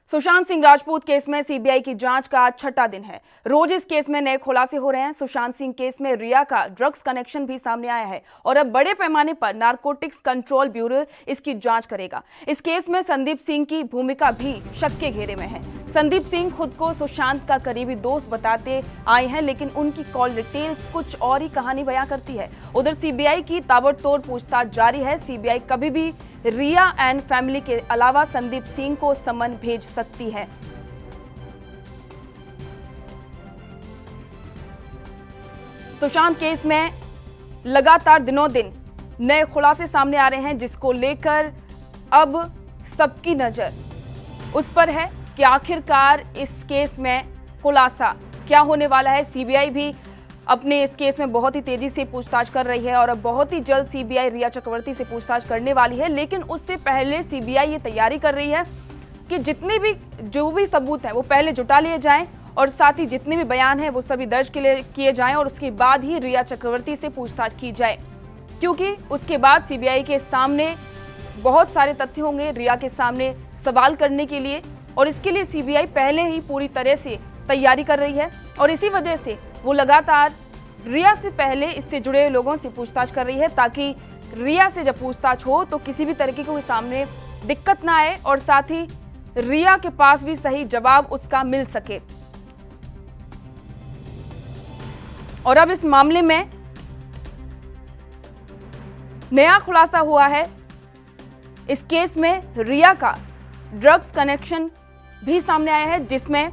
Sushant Singh Rajput case में CBI की जांच का आज छठा दिन है। रोज इस केस में नए खुलासे हो रहे हैं। सुशांत सिंह केस में रिया का ड्रग्स कनेक्शन भी सामने आया है और अब बड़े पैमाने पर नारकोटिक्स कंट्रोल ब्यूरो इसकी जांच करेगा। इस केस में संदीप सिंह की भूमिका भी शक के घेरे में है। संदीप सिंह खुद को सुशांत का करीबी दोस्त बताते आए हैं, लेकिन उनकी कॉल डिटेल्स कुछ और ही कहानी बयां करती है। उधर सीबीआई की ताबड़तोड़ पूछताछ जारी है। सीबीआई कभी भी रिया एंड फैमिली के अलावा संदीप सिंह को समन भेज सकती है। सुशांत केस में लगातार दिनों दिन नए खुलासे सामने आ रहे हैं, जिसको लेकर अब सबकी नजर उस पर है कि आखिरकार इस केस में खुलासा क्या होने वाला है। सीबीआई भी अपने इस केस में बहुत ही तेजी से पूछताछ कर रही है और अब बहुत ही जल्द सीबीआई रिया चक्रवर्ती से पूछताछ करने वाली है। लेकिन उससे पहले सीबीआई ये तैयारी कर रही है कि जितने भी जो भी सबूत हैं वो पहले जुटा लिए जाएं और साथ ही जितने भी बयान हैं वो सभी दर्ज किए जाएं और उसके बाद ही रिया चक्रवर्ती से पूछताछ की जाए, क्योंकि उसके बाद सीबीआई के सामने बहुत सारे तथ्य होंगे रिया के सामने सवाल करने के लिए, और इसके लिए सीबीआई पहले ही पूरी तरह से तैयारी कर रही है और इसी वजह से वो लगातार रिया से पहले इससे जुड़े लोगों से पूछताछ कर रही है, ताकि रिया से जब पूछताछ हो तो किसी भी तरीके के सामने दिक्कत ना आए और साथ ही रिया के पास भी सही जवाब उसका मिल सके। और अब इस मामले में नया खुलासा हुआ है। इस केस में रिया का ड्रग्स कनेक्शन भी सामने आया है, जिसमें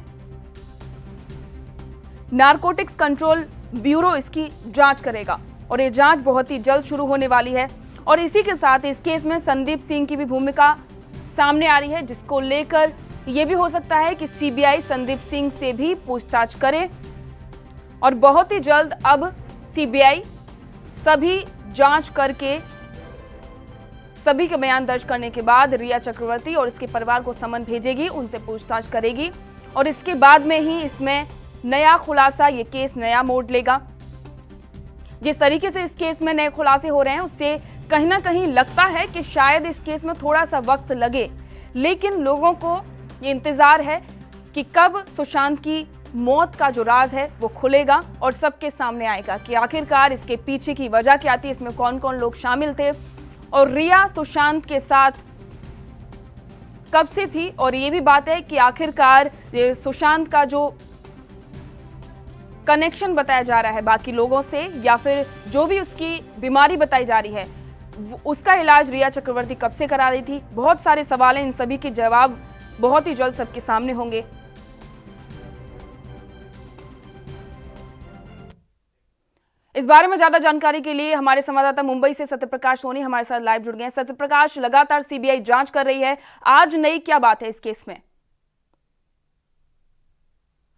नारकोटिक्स कंट्रोल ब्यूरो इसकी जांच करेगा और ये जांच बहुत ही जल्द शुरू होने वाली है। और इसी के साथ इस केस में संदीप सिंह की भी भूमिका सामने आ रही है, जिसको लेकर यह भी हो सकता है कि सीबीआई संदीप सिंह से भी पूछताछ करे और बहुत ही जल्द अब सीबीआई सभी जांच करके सभी के बयान दर्ज करने के बाद रिया चक्रवर्ती और इसके परिवार को समन भेजेगी, उनसे पूछताछ करेगी और इसके बाद में ही इसमें नया खुलासा, ये केस नया मोड़ लेगा। जिस तरीके से इस केस में नए खुलासे हो रहे हैं उससे कहीं ना कहीं लगता है कि शायद इस केस में थोड़ा सा वक्त लगे, लेकिन लोगों को ये इंतजार है कि कब सुशांत की मौत का जो राज है वो खुलेगा और सबके सामने आएगा कि आखिरकार इसके पीछे की वजह क्या थी, इसमें कौन कौन लोग शामिल थे और रिया सुशांत के साथ कब से थी। और ये भी बात है कि आखिरकार सुशांत का जो कनेक्शन बताया जा रहा है बाकी लोगों से, या फिर जो भी उसकी बीमारी बताई जा रही है, उसका इलाज रिया चक्रवर्ती कब से करा रही थी। बहुत सारे सवाल हैं, इन सभी के जवाब बहुत ही जल्द सबके सामने होंगे। इस बारे में ज्यादा जानकारी के लिए हमारे संवाददाता मुंबई से सत्यप्रकाश सोनी हमारे साथ लाइव जुड़ गए हैं। सत्यप्रकाश, लगातार सीबीआई जांच कर रही है, आज नई क्या बात है इस केस में?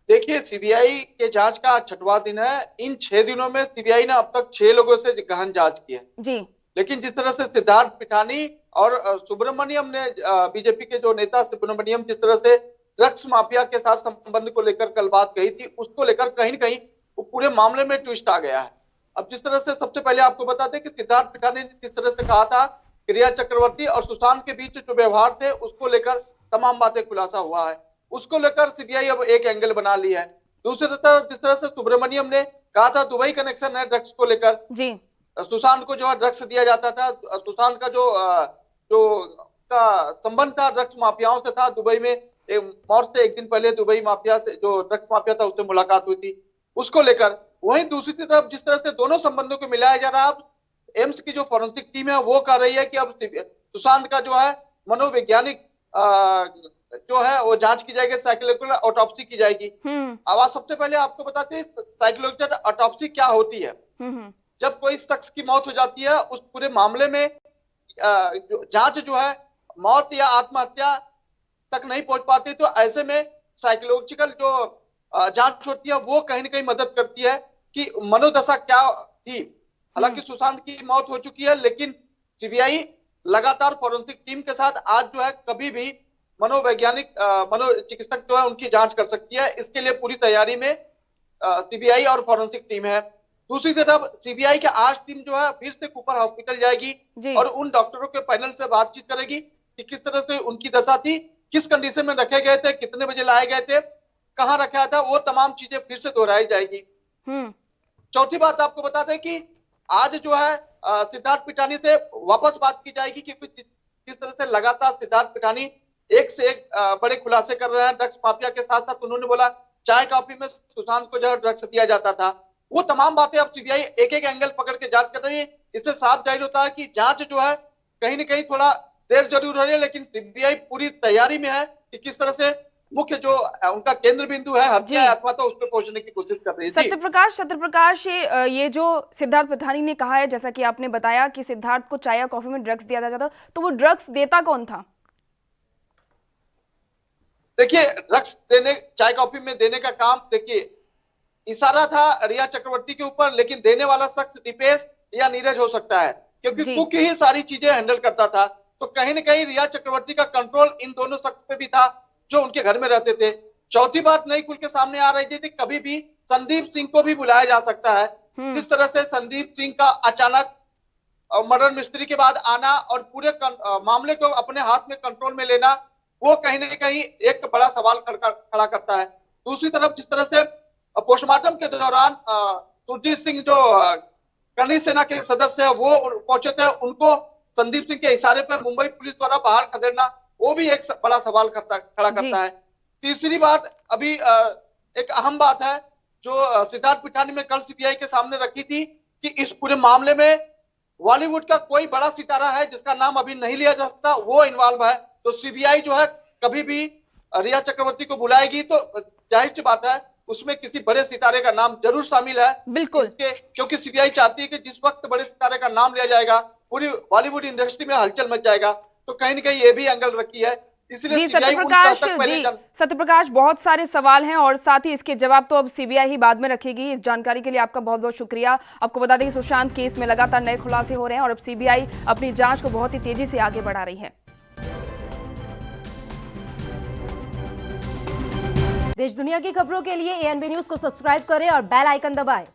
देखिए, सीबीआई के जांच का छठवां दिन है। इन 6 दिनों में सीबीआई ने अब तक 6 लोगों से गहन जांच की है जी। लेकिन जिस तरह से सिद्धार्थ पिठानी और सुब्रमण्यम ने, बीजेपी के जो नेता सुब्रमण्यम, जिस तरह से ड्रग्स माफिया के साथ संबंध को लेकर कल बात कही थी, उसको लेकर कहीं न कहीं वो पूरे मामले में ट्विस्ट आ गया है। अब जिस तरह से सबसे पहले आपको बता दें कि सिद्धार्थ पिठानी ने जिस तरह से कहा था कि रिया चक्रवर्ती और सुशांत के बीच जो व्यवहार थे उसको लेकर तमाम बातें खुलासा हुआ है, उसको लेकर सीबीआई अब एक एंगल बना ली है। दूसरी तरफ जिस तरह से सुब्रमण्यम ने कहा था दुबई कनेक्शन है ड्रग्स को लेकर जी, सुशांत को जो है ड्रग्स दिया जाता था, सुशांत का जो का संबंध था ड्रग्स माफियाओं से था। दुबई में मौत से एक दिन पहले दुबई माफिया से, जो ड्रग्स माफिया था, उससे मुलाकात हुई थी, उसको लेकर। वहीं दूसरी तरफ जिस तरह से दोनों संबंधों को मिलाया जा रहा है, एम्स की जो फॉरेंसिक टीम है वो कर रही है कि अब सुशांत का जो है मनोवैज्ञानिक जो है वो जांच की जाएगी, साइकोलॉजिकल ऑटोप्सी की जाएगी। अब आप सबसे पहले आपको बताते हैं साइकोलॉजिकल ऑटोप्सी क्या होती है। जब कोई शख्स की मौत हो जाती है, उस पूरे मामले में जांच जो है मौत या आत्महत्या तक नहीं पहुंच पाती, तो ऐसे में साइकोलॉजिकल जो जांच होती है वो कहीं ना कहीं मदद करती है कि मनोदशा क्या थी। हालांकि सुशांत की मौत हो चुकी है, लेकिन सीबीआई लगातार फॉरेंसिक टीम के साथ आज जो है कभी भी मनोवैज्ञानिक मनोचिकित्सक जो है उनकी जांच कर सकती है। इसके लिए पूरी तैयारी में सीबीआई और फॉरेंसिक टीम है। दूसरी तरफ सीबीआई की आज टीम जो है फिर से कूपर हॉस्पिटल जाएगी और उन डॉक्टरों के पैनल से बातचीत करेगी कि किस तरह से उनकी दशा थी किस कंडीशन में रखे गए थे, कितने बजे लाए गए थे, कहाँ रखा था, वो तमाम चीजें फिर से दोहराई जाएगी। चौथी बात आपको बता दें कि आज जो है सिद्धार्थ पिठानी से वापस बात की जाएगी कि किस तरह से लगातार सिद्धार्थ पिठानी एक से एक बड़े खुलासे कर रहे हैं ड्रग्स माफिया के साथ साथ। उन्होंने बोला चाय कॉफी में सुशांत को जो है ड्रग्स दिया जाता था। वो तमाम बातें अब सीबीआई एक एक एंगल पकड़ के जांच कर रही है। इससे साफ जाहिर होता है कि जांच जो है कहीं न कहीं थोड़ा देर जरूर हो रही है, लेकिन सीबीआई पूरी तैयारी में है कि किस तरह से मुख्य जो उनका केंद्र बिंदु है हत्या अथवा तो उस पर पहुंचने की कोशिश कर रही है। सत्य प्रकाश ये जो सिद्धार्थ पिठानी ने कहा है, जैसा कि आपने बताया कि सिद्धार्थ को चाय या कॉफी में ड्रग्स दिया जाता, तो वो ड्रग्स देता कौन था? देखिए, ड्रग्स देने, चाय कॉफी में देने का काम, देखिए इशारा था रिया चक्रवर्ती के ऊपर, लेकिन देने वाला शख्स दीपेश या नीरज हो सकता है, क्योंकि कुक ही सारी चीजें हैंडल करता था। तो कहीं न कहीं रिया चक्रवर्ती का कंट्रोल इन दोनों शख्स पे भी था जो उनके घर में रहते थे। चौथी बात नई खुल के सामने आ रही थी, कभी भी संदीप सिंह को भी बुलाया जा सकता है। जिस तरह से संदीप सिंह का अचानक मर्डर मिस्ट्री के बाद आना और पूरे मामले को अपने हाथ में कंट्रोल में लेना, वो कहीं न कहीं एक बड़ा सवाल खड़ा करता है। दूसरी तरफ जिस तरह से पोस्टमार्टम के दौरान सुरजीत सिंह जो करनी सेना के सदस्य है वो पहुंचे थे, उनको संदीप सिंह के इशारे पर मुंबई पुलिस द्वारा बाहर खदेड़ना, वो भी एक बड़ा सवाल खड़ा करता है। तीसरी बात, अभी एक अहम बात है जो सिद्धार्थ पिठानी में कल सीबीआई के सामने रखी थी कि इस पूरे मामले में बॉलीवुड का कोई बड़ा सितारा है जिसका नाम अभी नहीं लिया जा सकता, वो इन्वॉल्व है। तो सीबीआई जो है कभी भी रिया चक्रवर्ती को बुलाएगी तो जाहिर सी बात है उसमें किसी बड़े सितारे का नाम जरूर शामिल है। बिल्कुल, क्योंकि सीबीआई चाहती है कि जिस वक्त बड़े सितारे का नाम लिया जाएगा पूरी बॉलीवुड इंडस्ट्री में हलचल मच जाएगा। तो कहीं न कहीं ये भी एंगल रखी है। इसलिए सत्य प्रकाश, बहुत सारे सवाल हैं और साथ ही इसके जवाब तो अब सीबीआई ही बाद में रखेगी। इस जानकारी के लिए आपका बहुत बहुत शुक्रिया। आपको बता दें कि सुशांत केस में लगातार नए खुलासे हो रहे हैं और अब सीबीआई अपनी जांच को बहुत ही तेजी से आगे बढ़ा रही है। देश दुनिया की खबरों के लिए एएनबी न्यूज को सब्सक्राइब करें और बेल आइकन दबाएं।